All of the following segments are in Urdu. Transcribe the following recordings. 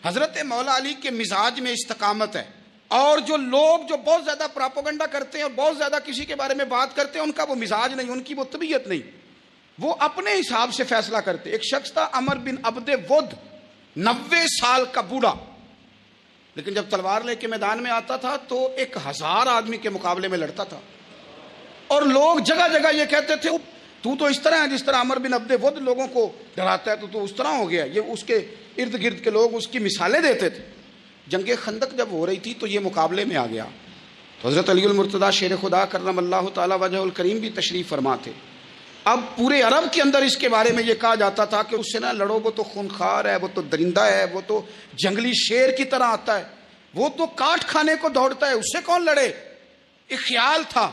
حضرت مولا علی کے مزاج میں استقامت ہے، اور جو لوگ جو بہت زیادہ پراپوگنڈا کرتے ہیں اور بہت زیادہ کسی کے بارے میں بات کرتے ہیں، ان کا وہ مزاج نہیں، ان کی وہ طبیعت نہیں، وہ اپنے حساب سے فیصلہ کرتے۔ ایک شخص تھا عمر بن عبد ود، 90 سال کا بوڑھا، لیکن جب تلوار لے کے میدان میں آتا تھا تو 1000 آدمی کے مقابلے میں لڑتا تھا، اور لوگ جگہ جگہ یہ کہتے تھے تو اس طرح ہے جس طرح عمر بن عبد ود لوگوں کو ڈراتا ہے، تو اس طرح ہو گیا۔ یہ اس کے ارد گرد کے لوگ اس کی مثالیں دیتے تھے۔ جنگ خندق جب ہو رہی تھی تو یہ مقابلے میں آ گیا، تو حضرت علی المرتضیٰ شیر خدا کرم اللہ تعالی وجہ الکریم بھی تشریف فرما تھے۔ اب پورے عرب کے اندر اس کے بارے میں یہ کہا جاتا تھا کہ اس سے نہ لڑو، وہ تو خونخوار ہے، وہ تو درندہ ہے، وہ تو جنگلی شیر کی طرح آتا ہے، وہ تو کاٹ کھانے کو دوڑتا ہے، اس سے کون لڑے۔ ایک خیال تھا،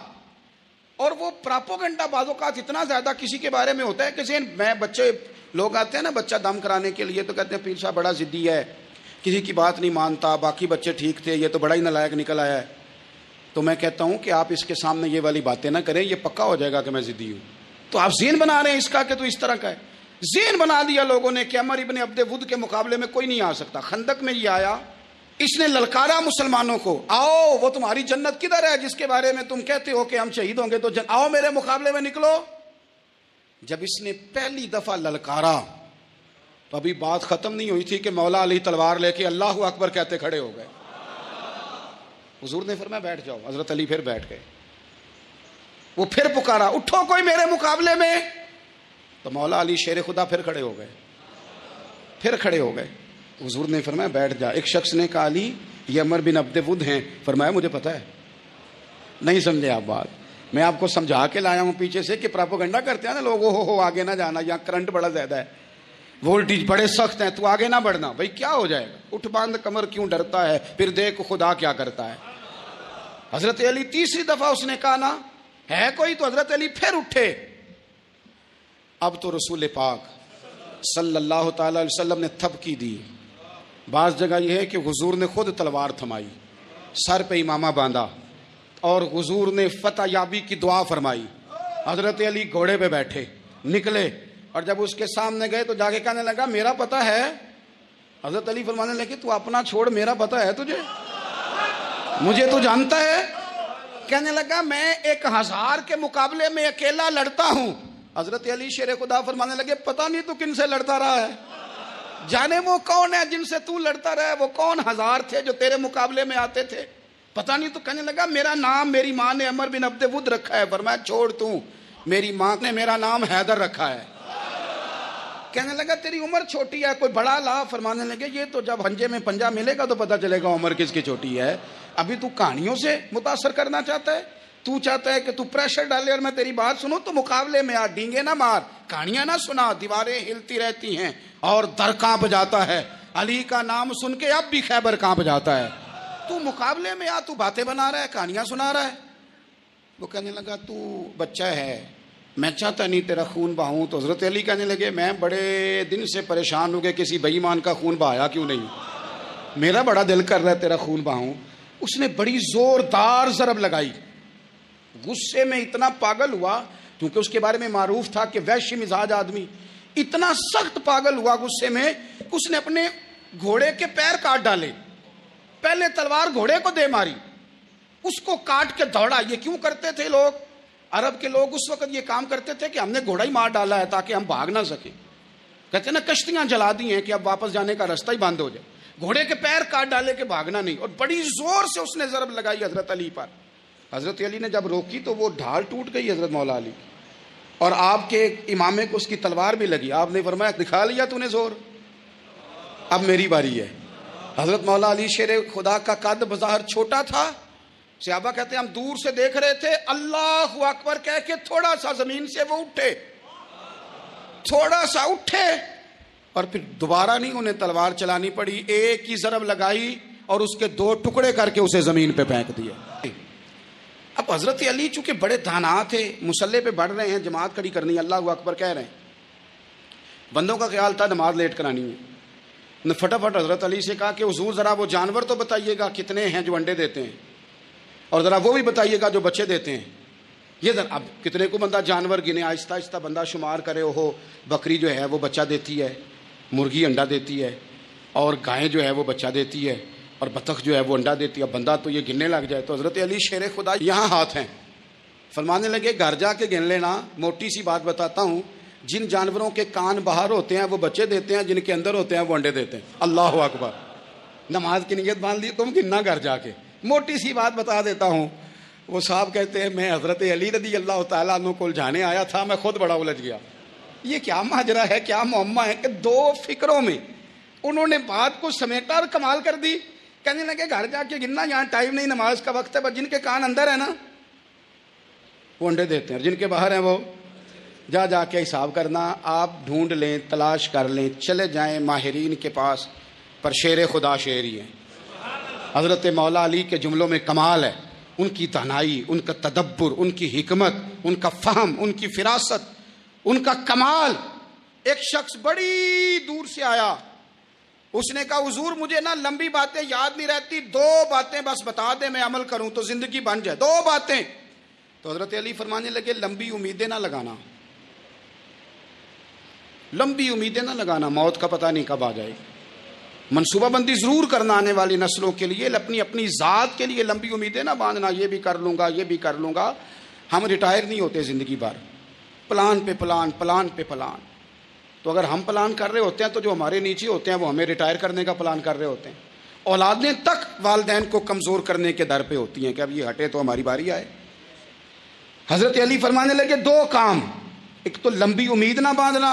اور وہ پراپوگنڈا بعض اوقات اتنا زیادہ کسی کے بارے میں ہوتا ہے کہ میں بچے لوگ آتے ہیں نا بچہ دم کرانے کے لیے، تو کہتے ہیں پیر صاحب بڑا ضدی ہے، کسی کی بات نہیں مانتا، باقی بچے ٹھیک تھے، یہ تو بڑا ہی نالائق نکل آیا ہے۔ تو میں کہتا ہوں کہ آپ اس کے سامنے یہ والی باتیں نہ کریں، یہ پکا ہو جائے گا کہ میں ضدی ہوں۔ تو آپ ذہن بنا رہے ہیں اس کا کہ تو اس طرح کا ہے۔ ذہن بنا دیا لوگوں نے کہ عمر ابن عبد ود کے مقابلے میں کوئی نہیں آ سکتا۔ خندق میں یہ آیا، اس نے للکارا مسلمانوں کو، آؤ وہ تمہاری جنت کدھر ہے جس کے بارے میں تم کہتے ہو کہ ہم شہید ہوں گے، تو آؤ میرے مقابلے میں نکلو۔ جب اس نے پہلی دفعہ للکارا تو ابھی بات ختم نہیں ہوئی تھی کہ مولا علی تلوار لے کے اللہ اکبر کہتے کھڑے ہو گئے۔ حضور نے فرمایا بیٹھ جاؤ، حضرت علی پھر بیٹھ گئے۔ وہ پھر پکارا اٹھو کوئی میرے مقابلے میں، تو مولا علی شیر خدا پھر کھڑے ہو گئے۔ حضور نے فرمایا بیٹھ جا۔ ایک شخص نے کہا علی یہ عمر بن عبد ود ہیں، فرمایا مجھے پتا ہے۔ نہیں سمجھے آپ بات، میں آپ کو سمجھا کے لایا ہوں پیچھے سے کہ پراپوگنڈا کرتے ہیں نا لوگ، ہو آگے نہ جانا، یہاں کرنٹ بڑا زیادہ ہے، وولٹیج بڑے سخت ہیں، تو آگے نہ بڑھنا۔ بھائی کیا ہو جائے گا، اٹھ باندھ کمر کیوں ڈرتا ہے، پھر دیکھ خدا کیا کرتا ہے۔ حضرت علی تیسری دفعہ اس نے کہا نا ہے کوئی، تو حضرت علی پھر اٹھے۔ اب تو رسول پاک صلی اللہ تعالی علیہ وسلم نے تھپکی دی۔ بعض جگہ یہ ہے کہ حضور نے خود تلوار تھمائی، سر پہ امامہ باندھا، اور حضور نے فتح یابی کی دعا فرمائی۔ حضرت علی گھوڑے پہ بیٹھے نکلے، اور جب اس کے سامنے گئے تو جا کے کہنے لگا میرا پتہ ہے۔ حضرت علی فرمانے لگے تو اپنا چھوڑ، میرا پتہ ہے تجھے، مجھے تو جانتا ہے۔ کہنے لگا میں 1000 کے مقابلے میں اکیلا لڑتا ہوں۔ حضرت علی شیر خدا فرمانے لگے پتہ نہیں تو کن سے لڑتا رہا ہے، جانے وہ کون ہے جن سے تو لڑتا رہا ہے، وہ کون 1000 تھے جو تیرے مقابلے میں آتے تھے، پتہ نہیں۔ تو کہنے لگا میرا نام میری ماں نے عمر بن عبد ود رکھا ہے۔ فرمایا چھوڑ تو، میری ماں نے میرا نام حیدر رکھا ہے۔ کہنے لگا تیری عمر چھوٹی ہے، کوئی بڑا لا۔ فرمانے لگے یہ تو جب ہنجے میں پنجہ ملے گا تو پتہ چلے گا عمر کس کی چھوٹی ہے، ابھی تو کہانیوں سے متاثر کرنا چاہتا ہے، تو چاہتا ہے کہ تو پریشر ڈالے اور میں تیری بات سنوں، تو مقابلے میں آ، ڈینگے نہ مار، کہانیاں نہ سنا، دیواریں ہلتی رہتی ہیں اور در کانپ جاتا ہے، علی کا نام سن کے اب بھی خیبر کانپ جاتا ہے، تو مقابلے میں آ، تو باتیں بنا رہا ہے، کہانیاں سنا رہا ہے۔ وہ کہنے لگا تو بچہ ہے، میں چاہتا نہیں تیرا خون بہاؤں۔ تو حضرت علی کہنے لگے میں بڑے دن سے پریشان ہو گئے کسی بے ایمان کا خون بہایا کیوں نہیں، میرا بڑا دل کر رہا ہے تیرا خون بہاؤں۔ اس نے بڑی زوردار ضرب لگائی، غصے میں اتنا پاگل ہوا، کیونکہ اس کے بارے میں معروف تھا کہ وحشی مزاج آدمی، اتنا سخت پاگل ہوا غصے میں، اس نے اپنے گھوڑے کے پیر کاٹ ڈالے، پہلے تلوار گھوڑے کو دے ماری، اس کو کاٹ کے دوڑا۔ یہ کیوں کرتے تھے لوگ، عرب کے لوگ اس وقت یہ کام کرتے تھے کہ ہم نے گھوڑا ہی مار ڈالا ہے تاکہ ہم بھاگ نہ سکیں، کہتے ہیں نا کشتیاں جلا دی ہیں کہ اب واپس جانے کا راستہ ہی بند ہو جائے، گھوڑے کے پیر کاٹ ڈالے کہ بھاگنا نہیں، اور بڑی زور سے اس نے ضرب لگائی حضرت علی پر۔ حضرت علی نے جب روکی تو وہ ڈھال ٹوٹ گئی حضرت مولا علی کی، اور آپ کے امامے کو اس کی تلوار بھی لگی۔ آپ نے فرمایا دکھا لیا تو نے زور، اب میری باری ہے۔ حضرت مولا علی شیر خدا کا قد بظاہر چھوٹا تھا، صحابہ کہتے ہیں ہم دور سے دیکھ رہے تھے، اللہ اکبر کہہ کے تھوڑا سا زمین سے وہ اٹھے، تھوڑا سا اٹھے، اور پھر دوبارہ نہیں انہیں تلوار چلانی پڑی، ایک ہی ضرب لگائی اور اس کے 2 ٹکڑے کر کے اسے زمین پہ پھینک دیا۔ اب حضرت علی چونکہ بڑے دانا تھے، مسلح پہ بڑھ رہے ہیں، جماعت کھڑی کرنی ہے، اللہ اکبر کہہ رہے ہیں، بندوں کا خیال تھا نماز لیٹ کرانی ہے، نے فٹافٹ حضرت علی سے کہا کہ حضور ذرا وہ جانور تو بتائیے گا کتنے ہیں جو انڈے دیتے ہیں، اور ذرا وہ بھی بتائیے گا جو بچے دیتے ہیں۔ یہ ذرا اب کتنے کو بندہ جانور گنے، آہستہ آہستہ بندہ شمار کرے، ہو بکری جو ہے وہ بچہ دیتی ہے، مرغی انڈا دیتی ہے، اور گائے جو ہے وہ بچہ دیتی ہے اور بطخ جو ہے وہ انڈا دیتی ہے. بندہ تو یہ گننے لگ جائے. تو حضرت علی شیر خدا یہاں ہاتھ ہیں, فرمانے لگے گھر جا کے گن لینا. موٹی سی بات بتاتا ہوں, جن جانوروں کے کان باہر ہوتے ہیں وہ بچے دیتے ہیں, جن کے اندر ہوتے ہیں وہ انڈے دیتے ہیں. اللہ اکبر. نماز کی نیت باندھ لی تم گننا گھر جا کے. موٹی سی بات بتا دیتا ہوں. وہ صاحب کہتے ہیں میں حضرت علی رضی اللہ تعالیٰ عنہ کو الجھانے آیا تھا, میں خود بڑا الجھ گیا. یہ کیا ماجرا ہے, کیا معمہ ہے کہ دو فکروں میں انہوں نے بات کو سمیٹا اور کمال کر دی. کہنے لگے گھر جا کے گننا, یہاں ٹائم نہیں, نماز کا وقت ہے, بس جن کے کان اندر ہے نا وہ انڈے دیتے ہیں, جن کے باہر ہیں وہ جا کے حساب کرنا. آپ ڈھونڈ لیں, تلاش کر لیں, چلے جائیں ماہرین کے پاس, پر شیر خدا شیر ہی ہے. حضرت مولا علی کے جملوں میں کمال ہے, ان کی دانائی, ان کا تدبر, ان کی حکمت, ان کا فہم, ان کی فراست, ان کا کمال. ایک شخص بڑی دور سے آیا, اس نے کہا حضور مجھے نا لمبی باتیں یاد نہیں رہتی, 2 باتیں بس بتا دیں میں عمل کروں تو زندگی بن جائے, 2 باتیں. تو حضرت علی فرمانے لگے لمبی امیدیں نہ لگانا, لمبی امیدیں نہ لگانا, موت کا پتہ نہیں کب آ جائے. منصوبہ بندی ضرور کرنا آنے والی نسلوں کے لیے, اپنی ذات کے لیے لمبی امیدیں نہ باندھنا, یہ بھی کر لوں گا, یہ بھی کر لوں گا. ہم ریٹائر نہیں ہوتے زندگی بھر, پلان پہ پلان, پلان پہ پلان. تو اگر ہم پلان کر رہے ہوتے ہیں تو جو ہمارے نیچے ہوتے ہیں وہ ہمیں ریٹائر کرنے کا پلان کر رہے ہوتے ہیں. اولادیں تک والدین کو کمزور کرنے کے در پہ ہوتی ہیں کہ اب یہ ہٹے تو ہماری باری آئے. حضرت علی فرمانے لگے 2 کام, ایک تو لمبی امید نہ باندھنا,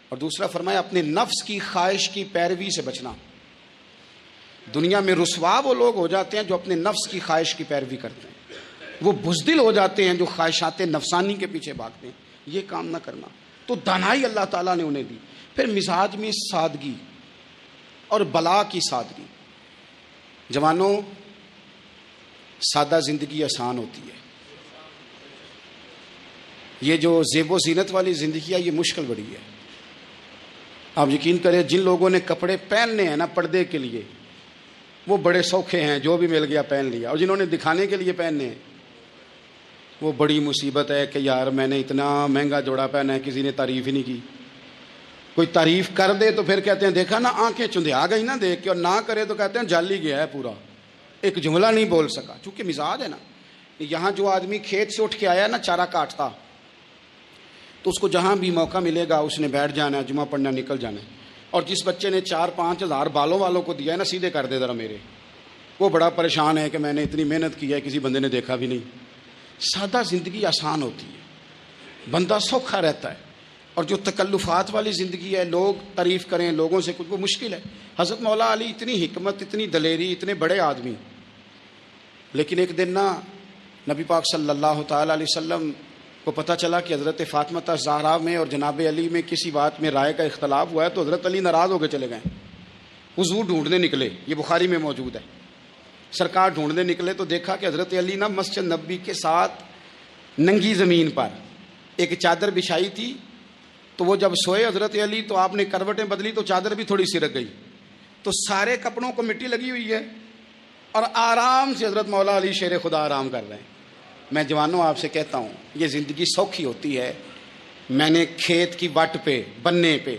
اور دوسرا فرمایا اپنے نفس کی خواہش کی پیروی سے بچنا. دنیا میں رسوا وہ لوگ ہو جاتے ہیں جو اپنے نفس کی خواہش کی پیروی کرتے ہیں, وہ بزدل ہو جاتے ہیں جو خواہشات نفسانی کے پیچھے بھاگتے ہیں. یہ کام نہ کرنا. تو دانائی اللہ تعالیٰ نے انہیں دی. پھر مزاج میں سادگی اور بلا کی سادگی. جوانوں, سادہ زندگی آسان ہوتی ہے. یہ جو زیب و زینت والی زندگی ہے یہ مشکل بڑی ہے. آپ یقین کریں جن لوگوں نے کپڑے پہننے ہیں نا پردے کے لیے وہ بڑے سوکھے ہیں, جو بھی مل گیا پہن لیا, اور جنہوں نے دکھانے کے لیے پہننے ہیں وہ بڑی مصیبت ہے کہ یار میں نے اتنا مہنگا جوڑا پہنا ہے, کسی نے تعریف ہی نہیں کی. کوئی تعریف کر دے تو پھر کہتے ہیں دیکھا نا آنکھیں چندھیا گئی نا دیکھ کے, اور نہ کرے تو کہتے ہیں جل ہی گیا ہے پورا, ایک جملہ نہیں بول سکا. چونکہ مزاج ہے نا. یہاں جو آدمی کھیت سے اٹھ کے آیا نا چارہ کاٹتا, تو اس کو جہاں بھی موقع ملے گا اس نے بیٹھ جانا ہے, جمعہ پڑھنا, نکل جانا ہے. اور جس بچے نے 4-5 ہزار بالوں والوں کو دیا ہے نا, سیدھے کر دے ذرا میرے, وہ بڑا پریشان ہے کہ میں نے اتنی محنت کی ہے کسی بندے نے دیکھا بھی نہیں. سادہ زندگی آسان ہوتی ہے, بندہ سوکھا رہتا ہے. اور جو تکلفات والی زندگی ہے, لوگ تعریف کریں, لوگوں سے کچھ, وہ مشکل ہے. حضرت مولا علی اتنی حکمت, اتنی دلیری, اتنے بڑے آدمی, لیکن ایک دن نا نبی پاک صلی اللہ تعالی علیہ وسلم کو پتہ چلا کہ حضرت فاطمہ زہرا میں اور جناب علی میں کسی بات میں رائے کا اختلاف ہوا ہے. تو حضرت علی ناراض ہو کے چلے گئے. حضور ڈھونڈنے نکلے, یہ بخاری میں موجود ہے. سرکار ڈھونڈنے نکلے تو دیکھا کہ حضرت علی نا مسجد نبوی کے ساتھ ننگی زمین پر ایک چادر بچھائی تھی. تو وہ جب سوئے حضرت علی تو آپ نے کروٹیں بدلی تو چادر بھی تھوڑی سرک گئی, تو سارے کپڑوں کو مٹی لگی ہوئی ہے, اور آرام سے حضرت مولا علی شیر خدا آرام کر رہے ہیں. میں جوانوں آپ سے کہتا ہوں یہ زندگی سوکھی ہوتی ہے. میں نے کھیت کی وٹ پہ, بننے پہ,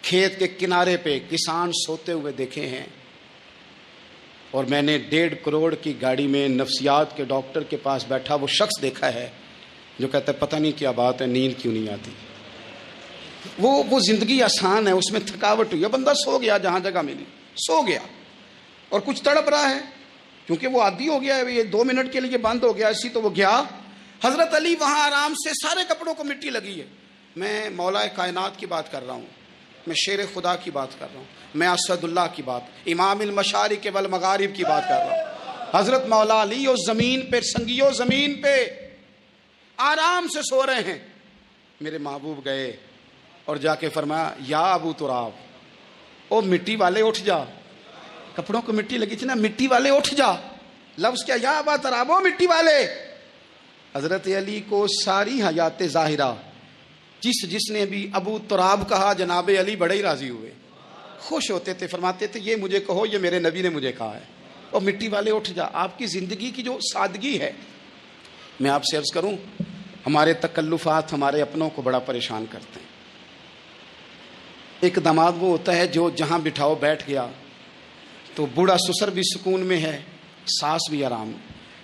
کھیت کے کنارے پہ کسان سوتے ہوئے دیکھے ہیں, اور میں نے 1.5 کروڑ کی گاڑی میں نفسیات کے ڈاکٹر کے پاس بیٹھا وہ شخص دیکھا ہے جو کہتا ہے پتہ نہیں کیا بات ہے, نیند کیوں نہیں آتی. وہ زندگی آسان ہے, اس میں تھکاوٹ ہوئی ہے, بندہ سو گیا, جہاں جگہ ملی سو گیا, اور کچھ تڑپ رہا ہے کیونکہ وہ عادی ہو گیا ہے, یہ 2 منٹ کے لیے بند ہو گیا اسی, تو وہ گیا. حضرت علی وہاں آرام سے, سارے کپڑوں کو مٹی لگی ہے. میں مولا کائنات کی بات کر رہا ہوں, میں شیر خدا کی بات کر رہا ہوں, میں اسد اللہ کی بات, امام المشارق والمغارب کی بات کر رہا ہوں. حضرت مولا علی اس زمین پہ, سنگیو زمین پہ آرام سے سو رہے ہیں. میرے محبوب گئے اور جا کے فرمایا یا ابو تراب, او مٹی والے اٹھ جا, کپڑوں کو مٹی لگی تھی نا, مٹی والے اٹھ جا. لفظ کیا, یا ابا تراب, او مٹی والے. حضرت علی کو ساری حیات ظاہرہ جس نے بھی ابو تراب کہا جناب علی بڑے ہی راضی ہوئے, خوش ہوتے تھے, فرماتے تھے یہ مجھے کہو, یہ میرے نبی نے مجھے کہا ہے. اور مٹی والے اٹھ جا. آپ کی زندگی کی جو سادگی ہے, میں آپ سے عرض کروں ہمارے تکلفات ہمارے اپنوں کو بڑا پریشان کرتے ہیں. ایک داماد وہ ہوتا ہے جو جہاں بٹھاؤ بیٹھ گیا تو بوڑھا سسر بھی سکون میں ہے، ساس بھی آرام،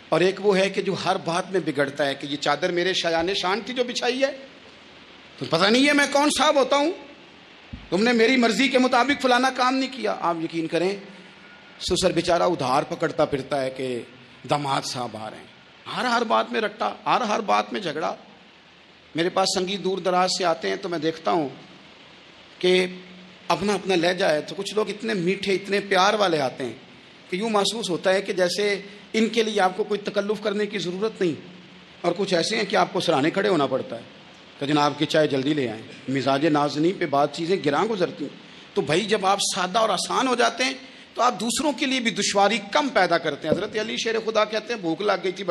اور ایک وہ ہے کہ جو ہر بات میں بگڑتا ہے کہ یہ چادر میرے شایان شان تھی جو بچھائی ہے، تو پتہ نہیں ہے میں کون صاحب ہوتا ہوں، تم نے میری مرضی کے مطابق فلانا کام نہیں کیا۔ آپ یقین کریں سسر بیچارہ ادھار پکڑتا پھرتا ہے کہ داماد صاحب آ رہے ہیں، ہر بات میں رٹا، ہر بات میں جھگڑا۔ میرے پاس سنگی دور دراز سے آتے ہیں تو میں دیکھتا ہوں کہ اپنا اپنا لہجہ ہے، تو کچھ لوگ اتنے میٹھے اتنے پیار والے آتے ہیں کہ یوں محسوس ہوتا ہے کہ جیسے ان کے لیے آپ کو کوئی تکلف کرنے کی ضرورت نہیں، اور کچھ ایسے ہیں کہ آپ کو سراہنے کھڑے ہونا پڑتا ہے کہ جناب کی چائے جلدی لے آئیں۔ مزاج نازنین پہ بات چیزیں گراں گزرتی ہیں، تو بھائی جب آپ سادہ اور آسان ہو جاتے ہیں تو آپ دوسروں کے لیے بھی دشواری کم پیدا کرتے ہیں۔ حضرت علی شیر خدا کہتے ہیں بھوک لگ گئی تھی،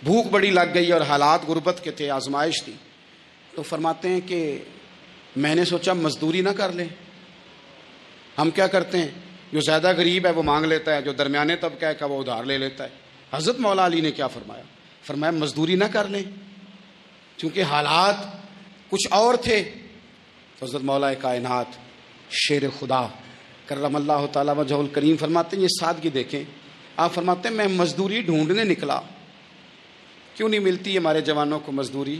بھوک بڑی لگ گئی اور حالات غربت کے تھے، آزمائش تھی، تو فرماتے ہیں کہ میں نے سوچا مزدوری نہ کر لیں۔ ہم کیا کرتے ہیں، جو زیادہ غریب ہے وہ مانگ لیتا ہے، جو درمیانے طبقہ ہے وہ ادھار لے لیتا ہے۔ حضرت مولا علی نے کیا فرمایا؟ فرمایا مزدوری نہ کر لیں، چونکہ حالات کچھ اور تھے۔ تو حضرت مولا کائنات شیر خدا کرم اللہ تعالیٰ وجہ الکریم فرماتے ہیں، یہ سادگی دیکھیں، آپ فرماتے ہیں میں مزدوری ڈھونڈنے نکلا۔ کیوں نہیں ملتی ہمارے جوانوں کو مزدوری؟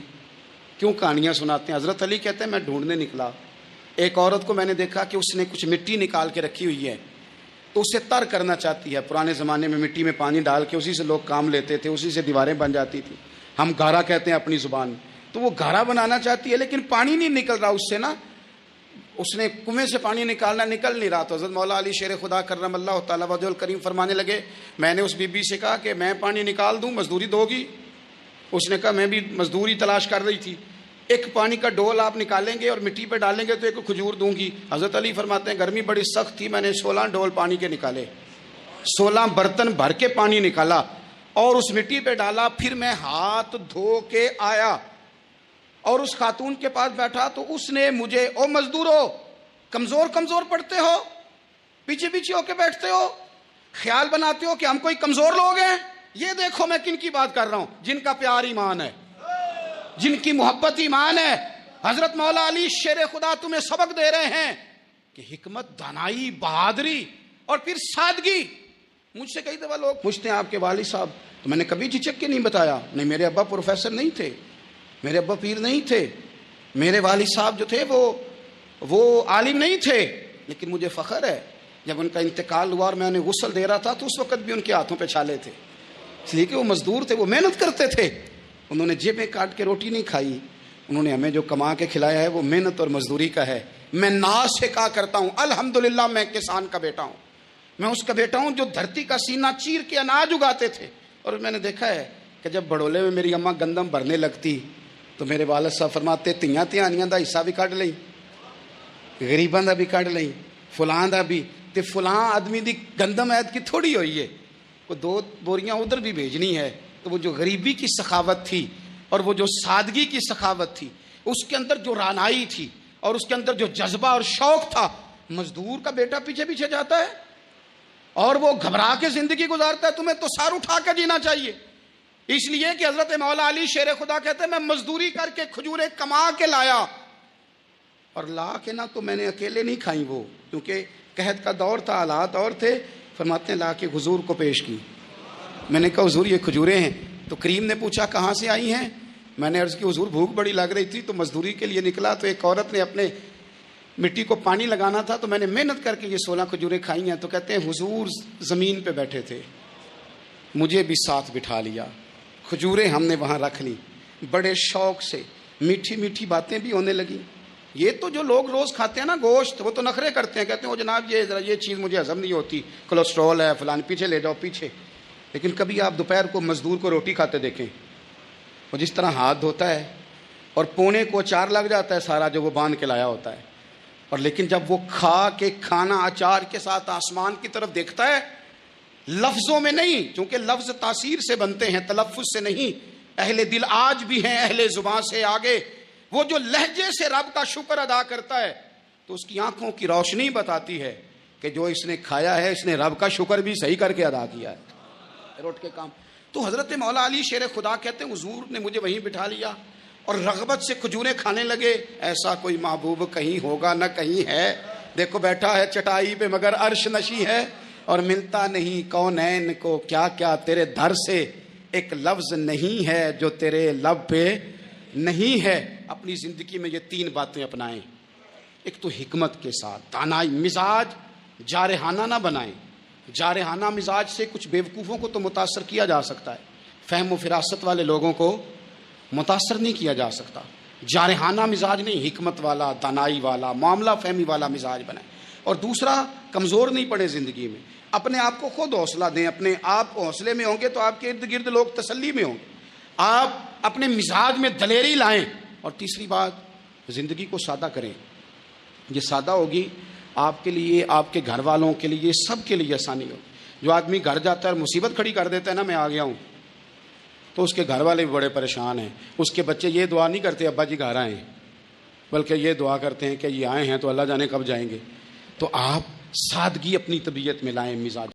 کیوں کہانیاں سناتے ہیں؟ حضرت علی کہتے ہیں میں ڈھونڈنے نکلا، ایک عورت کو میں نے دیکھا کہ اس نے کچھ مٹی نکال کے رکھی ہوئی ہے، تو اسے تر کرنا چاہتی ہے۔ پرانے زمانے میں مٹی میں پانی ڈال کے اسی سے لوگ کام لیتے تھے، اسی سے دیواریں بن جاتی تھی، ہم گارا کہتے ہیں اپنی زبان، تو وہ گارا بنانا چاہتی ہے لیکن پانی نہیں نکل رہا اس سے نا، اس نے کنویں سے پانی نکالنا، نکل نہیں رہا۔ تو حضرت مولا علی شیر خدا کرم اللہ تعالیٰ وجہ الکریم فرمانے لگے، میں نے اس بی بی سے کہا کہ میں پانی نکال دوں، مزدوری دو گی؟ اس نے کہا میں بھی مزدوری تلاش کر رہی تھی، ایک پانی کا ڈول آپ نکالیں گے اور مٹی پہ ڈالیں گے تو ایک کھجور دوں گی۔ حضرت علی فرماتے ہیں گرمی بڑی سخت تھی، میں نے 16 ڈول پانی کے نکالے، 16 برتن بھر کے پانی نکالا اور اس مٹی پہ ڈالا، پھر میں ہاتھ دھو کے آیا اور اس خاتون کے پاس بیٹھا تو اس نے مجھے، او مزدورو کمزور پڑتے ہو، پیچھے پیچھے ہو کے بیٹھتے ہو، خیال بناتے ہو کہ ہم کوئی کمزور لوگ ہیں، یہ دیکھو میں کن کی بات کر رہا ہوں، جن کا پیار ایمان ہے، جن کی محبت ایمان ہے۔ حضرت مولا علی شیر خدا تمہیں سبق دے رہے ہیں کہ حکمت، دانائی، بہادری اور پھر سادگی۔ مجھ سے کئی دفعہ لوگ پوچھتے ہیں آپ کے والد صاحب، تو میں نے کبھی جھجک کے نہیں بتایا، نہیں میرے ابا پروفیسر نہیں تھے، میرے ابا پیر نہیں تھے، میرے والد صاحب جو تھے وہ عالم نہیں تھے، لیکن مجھے فخر ہے جب ان کا انتقال ہوا اور میں انہیں غسل دے رہا تھا تو اس وقت بھی ان کے ہاتھوں پہ چھالے تھے، اس لیے کہ وہ مزدور تھے، وہ محنت کرتے تھے، انہوں نے جیبیں کاٹ کے روٹی نہیں کھائی، انہوں نے ہمیں جو کما کے کھلایا ہے وہ محنت اور مزدوری کا ہے۔ میں ناز سے کہا کرتا ہوں الحمدللہ میں کسان کا بیٹا ہوں، میں اس کا بیٹا ہوں جو دھرتی کا سینہ چیر کے اناج اگاتے تھے۔ اور میں نے دیکھا ہے کہ جب بڑولے میں میری اماں گندم بھرنے لگتی تو میرے والد صاحب فرماتے تیاں تیانیاں دا حصہ بھی کٹ لئی، غریباں دا بھی کٹ لئی، فلاں دا بھی، تے فلاں آدمی دی گندم عید کی تھوڑی ہوئی ہے، وہ 2 بوریاں ادھر بھی بھیجنی ہے۔ تو وہ جو غریبی کی سخاوت تھی اور وہ جو سادگی کی سخاوت تھی، اس کے اندر جو رانائی تھی اور اس کے اندر جو جذبہ اور شوق تھا، مزدور کا بیٹا پیچھے پیچھے جاتا ہے اور وہ گھبرا کے زندگی گزارتا ہے، تمہیں تو سار اٹھا کے جینا چاہیے۔ اس لیے کہ حضرت مولا علی شیر خدا کہتے ہیں میں مزدوری کر کے کھجوریں کما کے لایا، اور لا کے نہ تو میں نے اکیلے نہیں کھائیں، وہ کیونکہ قحط کا دور تھا، حالات اور تھے، فرماتے ہیں لا کے حضور کو پیش کی۔ میں نے کہا حضور یہ کھجوریں ہیں، تو کریم نے پوچھا کہاں سے آئی ہیں؟ میں نے عرض کی حضور بھوک بڑی لگ رہی تھی تو مزدوری کے لیے نکلا، تو ایک عورت نے اپنے مٹی کو پانی لگانا تھا تو میں نے محنت کر کے یہ 16 کھجوریں کھائی ہیں۔ تو کہتے ہیں حضور زمین پہ بیٹھے تھے، مجھے بھی ساتھ بٹھا لیا، کھجوریں ہم نے وہاں رکھ لی، بڑے شوق سے میٹھی میٹھی باتیں بھی ہونے لگی۔ یہ تو جو لوگ روز کھاتے ہیں نا گوشت، وہ تو نخرے کرتے ہیں، کہتے ہیں وہ جناب یہ چیز مجھے ہضم نہیں ہوتی، کولیسٹرول ہے فلان، پیچھے لے جاؤ پیچھے۔ لیکن کبھی آپ دوپہر کو مزدور کو روٹی کھاتے دیکھیں، وہ جس طرح ہاتھ دھوتا ہے اور پونے کو اچار لگ جاتا ہے سارا جو وہ باندھ کے لایا ہوتا ہے، اور لیکن جب وہ کھا کے کھانا اچار کے ساتھ آسمان کی طرف دیکھتا ہے، لفظوں میں نہیں، چونکہ لفظ تاثیر سے بنتے ہیں تلفظ سے نہیں، اہل دل آج بھی ہیں اہل زبان سے آگے، وہ جو لہجے سے رب کا شکر ادا کرتا ہے تو اس کی آنکھوں کی روشنی بتاتی ہے کہ جو اس نے کھایا ہے اس نے رب کا شکر بھی صحیح کر کے ادا کیا ہے، روٹ کے کام۔ تو حضرت مولا علی شیر خدا کہتے ہیں حضور نے مجھے وہیں بٹھا لیا اور رغبت سے کھجوریں کھانے لگے، ایسا کوئی محبوب کہیں ہوگا نہ کہیں ہے، دیکھو بیٹھا ہے چٹائی پہ مگر عرش نشی ہے، اور ملتا نہیں کونین کو کیا کیا تیرے در سے، ایک لفظ نہیں ہے جو تیرے لب پہ نہیں ہے۔ اپنی زندگی میں یہ 3 باتیں اپنائیں، ایک تو حکمت کے ساتھ دانائی، مزاج جارحانہ نہ بنائیں، جارحانہ مزاج سے کچھ بیوقوفوں کو تو متاثر کیا جا سکتا ہے، فہم و فراست والے لوگوں کو متاثر نہیں کیا جا سکتا، جارحانہ مزاج نہیں، حکمت والا، دانائی والا، معاملہ فہمی والا مزاج بنائیں۔ اور دوسرا، کمزور نہیں پڑے زندگی میں، اپنے آپ کو خود حوصلہ دیں، اپنے آپ حوصلے میں ہوں گے تو آپ کے ارد گرد لوگ تسلی میں ہوں گے، آپ اپنے مزاج میں دلیری لائیں۔ اور تیسری بات، زندگی کو سادہ کریں، یہ سادہ ہوگی آپ کے لیے، آپ کے گھر والوں کے لیے، سب کے لیے آسانی ہوگی۔ جو آدمی گھر جاتا ہے اور مصیبت کھڑی کر دیتا ہے نا، میں آ گیا ہوں، تو اس کے گھر والے بھی بڑے پریشان ہیں، اس کے بچے یہ دعا نہیں کرتے ابا جی گھر آئے ہیں، بلکہ یہ دعا کرتے ہیں کہ یہ آئے ہیں تو اللہ جانے کب جائیں گے۔ تو آپ سادگی اپنی طبیعت میں لائیں، مزاج